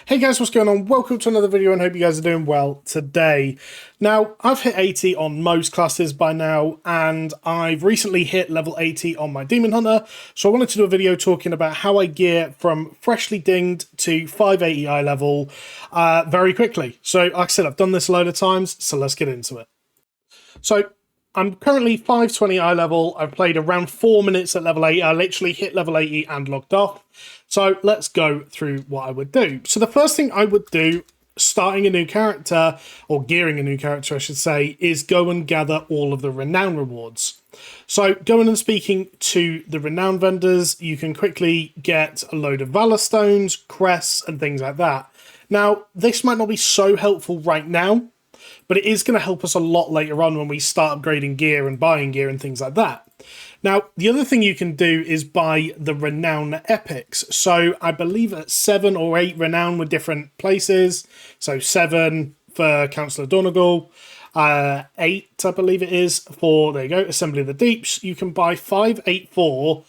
Hey guys, what's going on? Welcome to another video and hope you guys are doing well today. Now, I've hit 80 on most classes by now, and I've recently hit level 80 on my Demon Hunter, so I wanted to do a video talking about how I gear from freshly dinged to 580 eye level very quickly. So, like I said, I've done this a load of times, so let's get into it. So, I'm currently 520 eye level. I've played around 4 minutes at level 80. I literally hit level 80 and logged off. So let's go through what I would do. So the first thing I would do, starting a new character, or gearing a new character I should say, is go and gather all of the renown rewards. So going and speaking to the renown vendors, you can quickly get a load of valor stones, crests, and things like that. Now, this might not be so helpful right now, but it is going to help us a lot later on when we start upgrading gear and buying gear and things like that. Now, the other thing you can do is buy the renown epics. So I believe at 7 or 8 renown with different places. So 7 for Councillor Donegal, 8 I believe it is for, there you go, Assembly of the Deeps. You can buy 584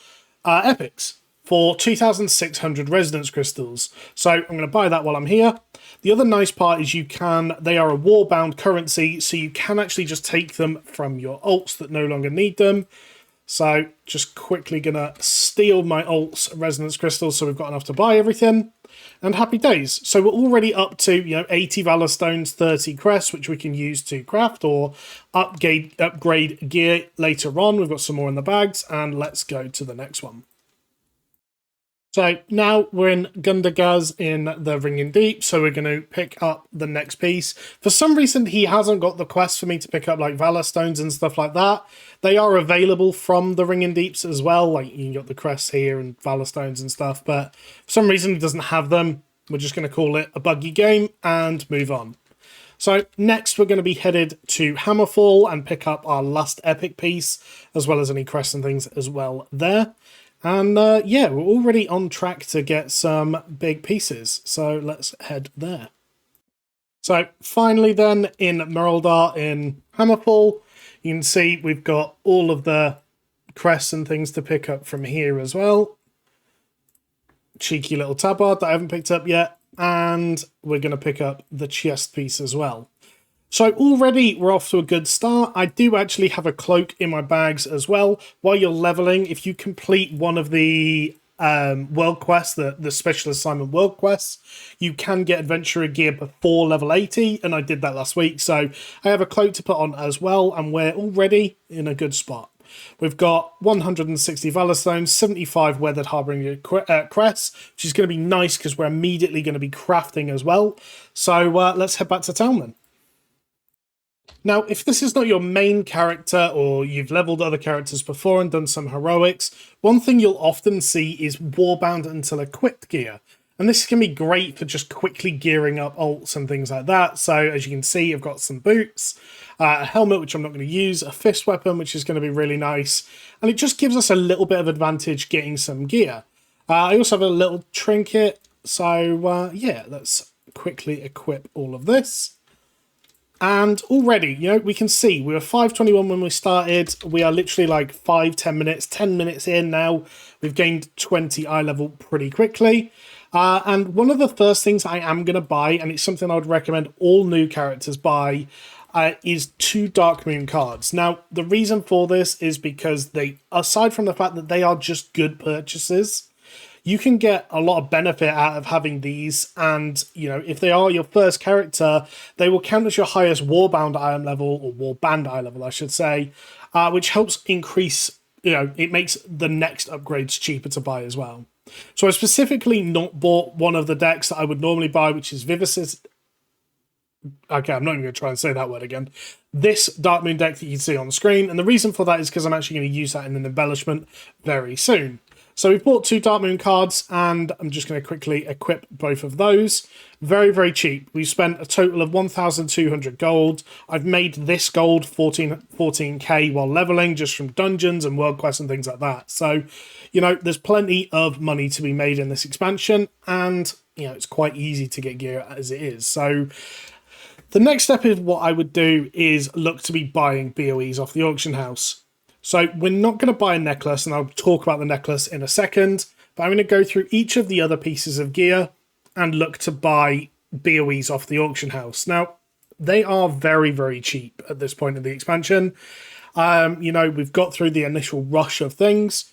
epics for 2,600 resonance crystals. So I'm going to buy that while I'm here. The other nice part is they are a warbound currency, so you can actually just take them from your alts that no longer need them. So just quickly going to steal my alts resonance crystals so we've got enough to buy everything. And happy days. So we're already up to 80 valor stones, 30 crests, which we can use to craft or upgrade gear later on. We've got some more in the bags, and let's go to the next one. So now we're in Gundagaz in the Ringing Deep, so we're going to pick up the next piece. For some reason, he hasn't got the quest for me to pick up like Valor Stones and stuff like that. They are available from the Ringing Deeps as well, like you got the crests here and Valor Stones and stuff, but for some reason he doesn't have them. We're just going to call it a buggy game and move on. So next we're going to be headed to Hallowfall and pick up our last epic piece, as well as any crests and things as well there. And yeah, we're already on track to get some big pieces, so let's head there. So finally then, in Meraldar in Hallowfall, you can see we've got all of the crests and things to pick up from here as well. Cheeky little tabard that I haven't picked up yet, and we're going to pick up the chest piece as well. So already we're off to a good start. I do actually have a cloak in my bags as well. While you're leveling, if you complete one of the world quests, the special assignment world quests, you can get adventurer gear before level 80, and I did that last week. So I have a cloak to put on as well, and we're already in a good spot. We've got 160 Valor Stones, 75 Weathered Harbinger crests, which is going to be nice because we're immediately going to be crafting as well. So let's head back to town then. Now, if this is not your main character or you've leveled other characters before and done some heroics, one thing you'll often see is warbound until equipped gear. And this can be great for just quickly gearing up alts and things like that. So as you can see, I've got some boots, a helmet, which I'm not going to use, a fist weapon, which is going to be really nice. And it just gives us a little bit of advantage getting some gear. I also have a little trinket. So yeah, let's quickly equip all of this. And already, we can see we were 521 when we started. We are literally like 5-10 minutes, 10 minutes in now. We've gained 20 eye level pretty quickly. And one of the first things I am going to buy, and it's something I would recommend all new characters buy, is 2 Dark Moon cards. Now, the reason for this is because aside from the fact that they are just good purchases, you can get a lot of benefit out of having these, and, if they are your first character, they will count as your highest warbound item level, or warband eye level, I should say, which helps increase, it makes the next upgrades cheaper to buy as well. So I specifically not bought one of the decks that I would normally buy, which is Vivis's. Okay, I'm not even going to try and say that word again. This Dark Moon deck that you can see on the screen, and the reason for that is because I'm actually going to use that in an embellishment very soon. So we've bought 2 Dark Moon cards, and I'm just going to quickly equip both of those. Very, very cheap. We've spent a total of 1,200 gold. I've made this gold 14k while leveling, just from dungeons and world quests and things like that. So, there's plenty of money to be made in this expansion, and, it's quite easy to get gear as it is. So the next step is what I would do is look to be buying BOEs off the auction house. So we're not going to buy a necklace, and I'll talk about the necklace in a second, but I'm going to go through each of the other pieces of gear and look to buy BOEs off the auction house. Now, they are very, very cheap at this point of the expansion. You know, we've got through the initial rush of things.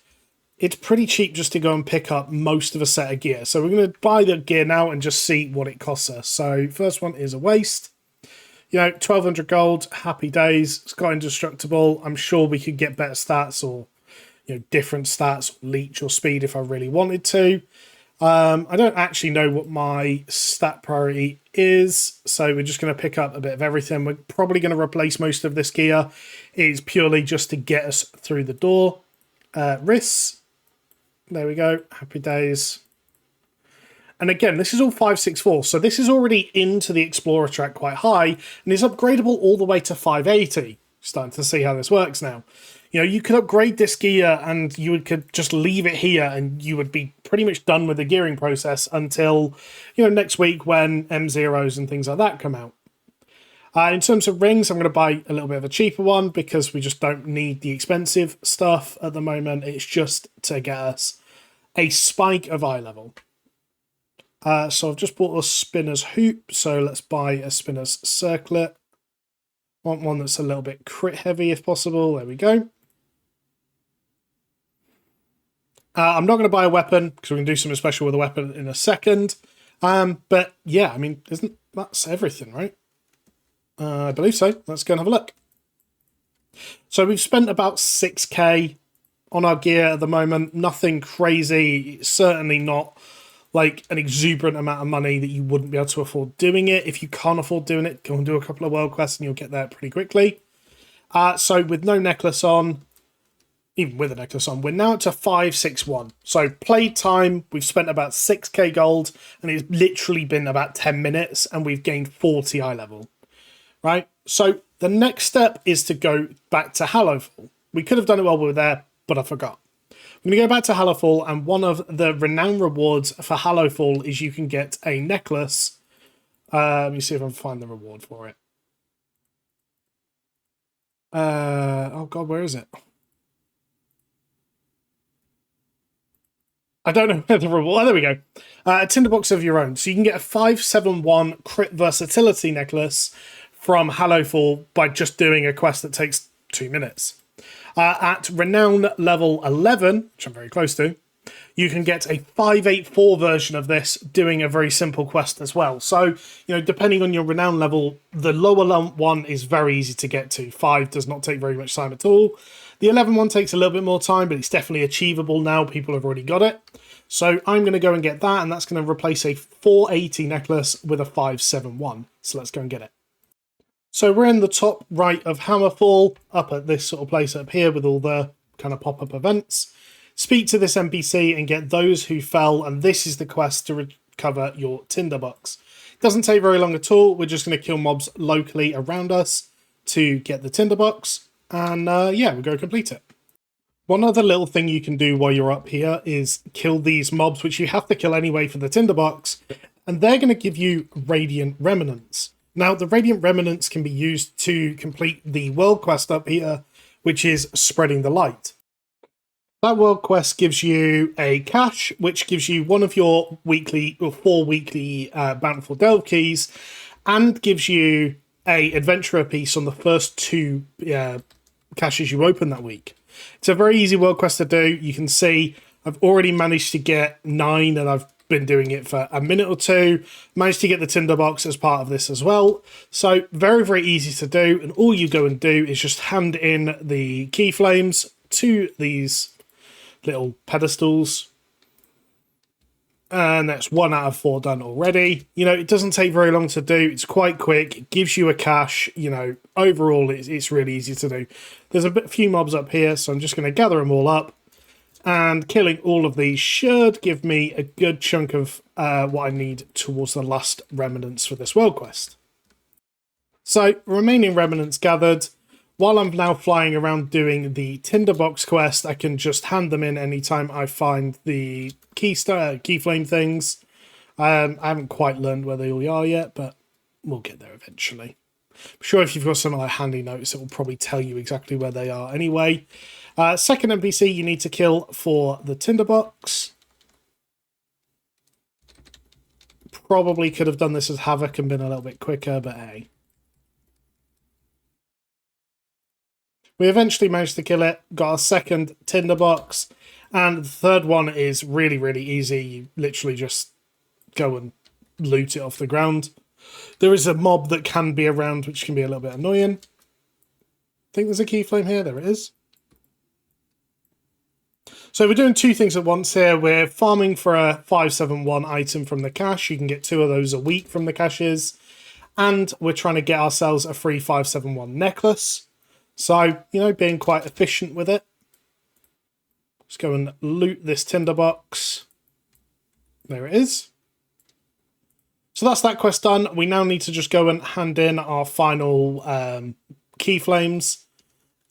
It's pretty cheap just to go and pick up most of a set of gear. So we're going to buy the gear now and just see what it costs us. So first one is a waste. You know, 1,200 gold, happy days. It's got indestructible. I'm sure we could get better stats or, you know, different stats, leech or speed if I really wanted to. I don't actually know what my stat priority is, so we're just going to pick up a bit of everything. We're probably going to replace most of this gear. It's purely just to get us through the door. Risks. There we go. Happy days. And again, this is all 564, so this is already into the Explorer track quite high, and is upgradable all the way to 580. Starting to see how this works now. You know, you could upgrade this gear and you could just leave it here and you would be pretty much done with the gearing process until, you know, next week when M0s and things like that come out. In terms of rings, I'm going to buy a little bit of a cheaper one because we just don't need the expensive stuff at the moment. It's just to get us a spike of eye level. So I've just bought a spinner's hoop, so let's buy a spinner's circlet. Want one that's a little bit crit heavy if possible. There we go. I'm not going to buy a weapon because we can do something special with a weapon in a second. But yeah, I mean, that's everything, right? I believe so. Let's go and have a look. So we've spent about 6k on our gear at the moment. Nothing crazy. Certainly not like an exuberant amount of money that you wouldn't be able to afford doing it. If you can't afford doing it, go and do a couple of world quests and you'll get there pretty quickly. So with no necklace on, even with a necklace on, we're now up to 561. So play time, we've spent about 6k gold, and it's literally been about 10 minutes, and we've gained 40 eye level. Right? So the next step is to go back to Hallowfall. We could have done it while we were there, but I forgot. I'm going to go back to Hallowfall, and one of the renown rewards for Hallowfall is you can get a necklace. Let me see if I can find the reward for it. Oh god, where is it? I don't know where the reward... Oh, there we go. A tinderbox of your own. So you can get a 571 crit versatility necklace from Hallowfall by just doing a quest that takes 2 minutes. At renown level 11, which I'm very close to, you can get a 584 version of this doing a very simple quest as well. So, you know, depending on your renown level, the lower one is very easy to get to. 5 does not take very much time at all. The 11 one takes a little bit more time, but it's definitely achievable now. People have already got it. So I'm going to go and get that, and that's going to replace a 480 necklace with a 571. So let's go and get it. So we're in the top right of Hallowfall, up at this sort of place up here with all the kind of pop-up events. Speak to this NPC and get those who fell, and this is the quest to recover your tinderbox. It doesn't take very long at all. We're just going to kill mobs locally around us to get the tinderbox, and yeah, we'll go complete it. One other little thing you can do while you're up here is kill these mobs, which you have to kill anyway for the tinderbox, and they're going to give you Radiant Remnants. Now, the Radiant Remnants can be used to complete the world quest up here, which is Spreading the Light. That world quest gives you a cache, which gives you one of your weekly or 4 weekly Bountiful Delve keys, and gives you a adventurer piece on the first 2 caches you open that week. It's a very easy world quest to do. You can see I've already managed to get 9, and I've been doing it for a minute or 2. Managed to get the tinderbox as part of this as well. So very, very easy to do, and all you go and do is just hand in the key flames to these little pedestals, and that's 1 out of 4 done already. You know, it doesn't take very long to do. It's quite quick. It gives you a cache. You know, overall it's really easy to do. There's a few mobs up here, so I'm just going to gather them all up, and killing all of these should give me a good chunk of what I need towards the last remnants for this world quest. So remaining remnants gathered. While I'm now flying around doing the tinderbox quest, I can just hand them in anytime I find the keyflame things. I haven't quite learned where they all are yet, but we'll get there eventually. I'm sure if you've got some like handy notes, it will probably tell you exactly where they are anyway. Second NPC you need to kill for the tinderbox. Probably could have done this as Havoc and been a little bit quicker, but hey. We eventually managed to kill it, got our second tinderbox, and the third one is really, really easy. You literally just go and loot it off the ground. There is a mob that can be around, which can be a little bit annoying. I think there's a key flame here. There it is. So we're doing two things at once here. We're farming for a 571 item from the cache. You can get 2 of those a week from the caches. And we're trying to get ourselves a free 571 necklace. So, you know, being quite efficient with it. Let's go and loot this tinderbox. There it is. So that's that quest done. We now need to just go and hand in our final keyflames.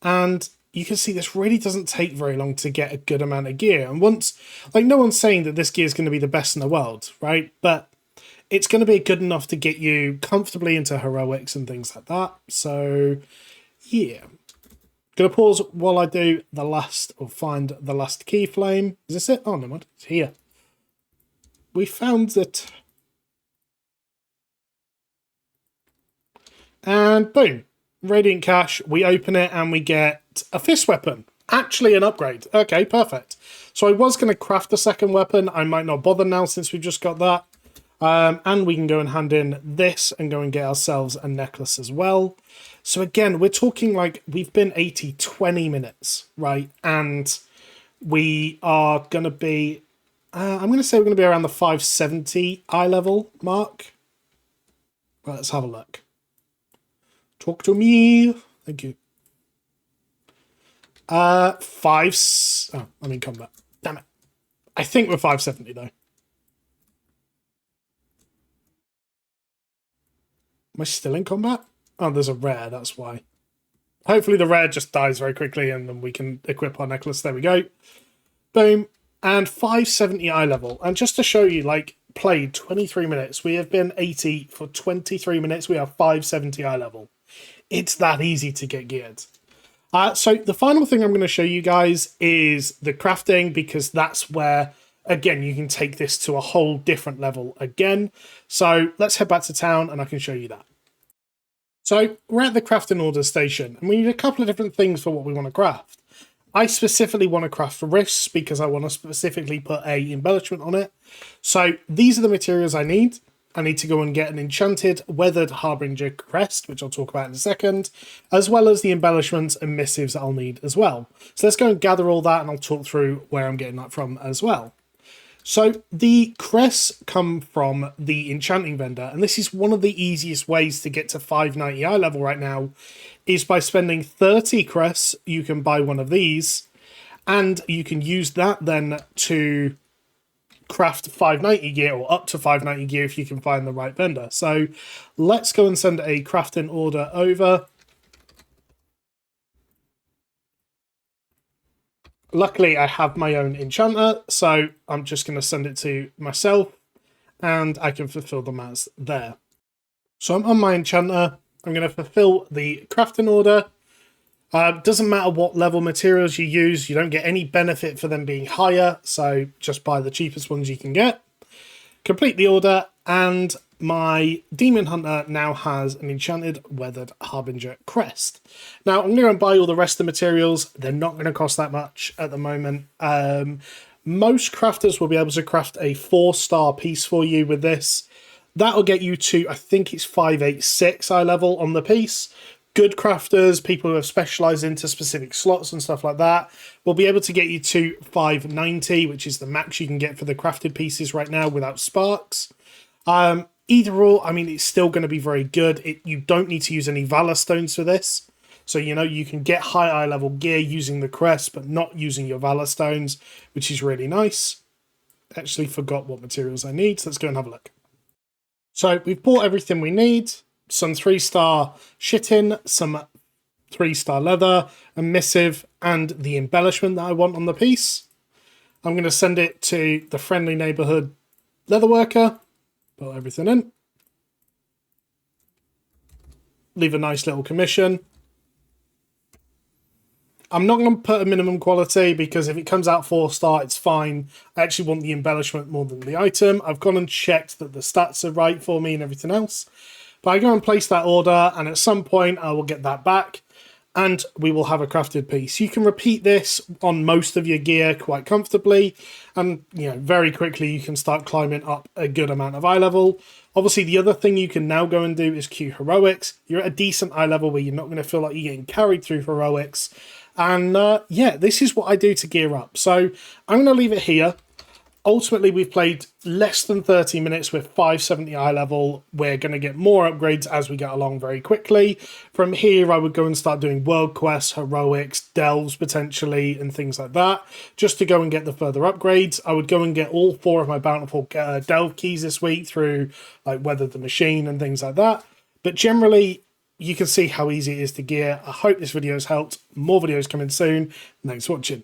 And you can see this really doesn't take very long to get a good amount of gear. And once, like, no one's saying that this gear is going to be the best in the world, right? But it's going to be good enough to get you comfortably into heroics and things like that. So, yeah. Gonna pause while I do the last, or find the last key flame. Is this it? Oh, no, it's here. We found it. And boom. Radiant Cache. We open it and we get a fist weapon. Actually an upgrade. Okay, perfect. So I was going to craft a second weapon. I might not bother now since we've just got that. And we can go and hand in this and go and get ourselves a necklace as well. So again, we're talking like we've been 20 minutes, right? And we are going to be, I'm going to say we're going to be around the 570 eye level mark. Well, let's have a look. Talk to me. Thank you. I'm in combat. Damn it. I think we're 570 though. Am I still in combat? Oh, there's a rare, that's why. Hopefully the rare just dies very quickly and then we can equip our necklace. There we go. Boom. And 570 eye level. And just to show you, like, played 23 minutes. We have been 80 for 23 minutes. We are 570 eye level. It's that easy to get geared. So the final thing I'm going to show you guys is the crafting, because that's where, again, you can take this to a whole different level again. So let's head back to town and I can show you that. So we're at the crafting order station and we need a couple of different things for what we want to craft. I specifically want to craft wrists because I want to specifically put a embellishment on it. So these are the materials I need. I need to go and get an enchanted weathered harbinger crest, which I'll talk about in a second, as well as the embellishments and missives I'll need as well. So let's go and gather all that and I'll talk through where I'm getting that from as well. So the crests come from the enchanting vendor, and this is one of the easiest ways to get to 590 eye level right now, is by spending 30 crests. You can buy one of these, and you can use that then to craft 590 gear, or up to 590 gear if you can find the right vendor. So let's go and send a crafting order over. Luckily, I have my own enchanter, so I'm just going to send it to myself, and I can fulfill them as there. So I'm on my enchanter. I'm going to fulfill the crafting order. Doesn't matter what level materials you use. You don't get any benefit for them being higher, so just buy the cheapest ones you can get. Complete the order, and my demon hunter now has an enchanted weathered harbinger crest. Now I'm going to go and buy all the rest of the materials. They're not going to cost that much at the moment. Most crafters will be able to craft a 4-star piece for you with this. That'll get you to, I think it's 586 eye level on the piece. Good crafters, people who have specialised into specific slots and stuff like that, will be able to get you to 590, which is the max you can get for the crafted pieces right now without sparks. Either or, I mean, it's still going to be very good. You don't need to use any Valor Stones for this. So, you know, you can get high eye level gear using the crest, but not using your Valor Stones, which is really nice. Actually forgot what materials I need, so let's go and have a look. So we've bought everything we need. Some 3-star shitting, some 3-star leather, a missive, and the embellishment that I want on the piece. I'm going to send it to the friendly neighborhood leatherworker. Put everything in. Leave a nice little commission. I'm not going to put a minimum quality because if it comes out 4-star, it's fine. I actually want the embellishment more than the item. I've gone and checked that the stats are right for me and everything else. But I go and place that order, and at some point I will get that back, and we will have a crafted piece. You can repeat this on most of your gear quite comfortably, and very quickly you can start climbing up a good amount of eye level. Obviously, the other thing you can now go and do is queue heroics. You're at a decent eye level where you're not going to feel like you're getting carried through heroics. And yeah, this is what I do to gear up. So I'm going to leave it here. Ultimately, we've played less than 30 minutes with 570 eye level. We're going to get more upgrades as we get along very quickly. From here, I would go and start doing world quests, heroics, delves potentially, and things like that, just to go and get the further upgrades. I would go and get all 4 of my bountiful delve keys this week through like Weather the Machine and things like that. But generally, you can see how easy it is to gear. I hope this video has helped. More videos coming soon. Thanks for watching.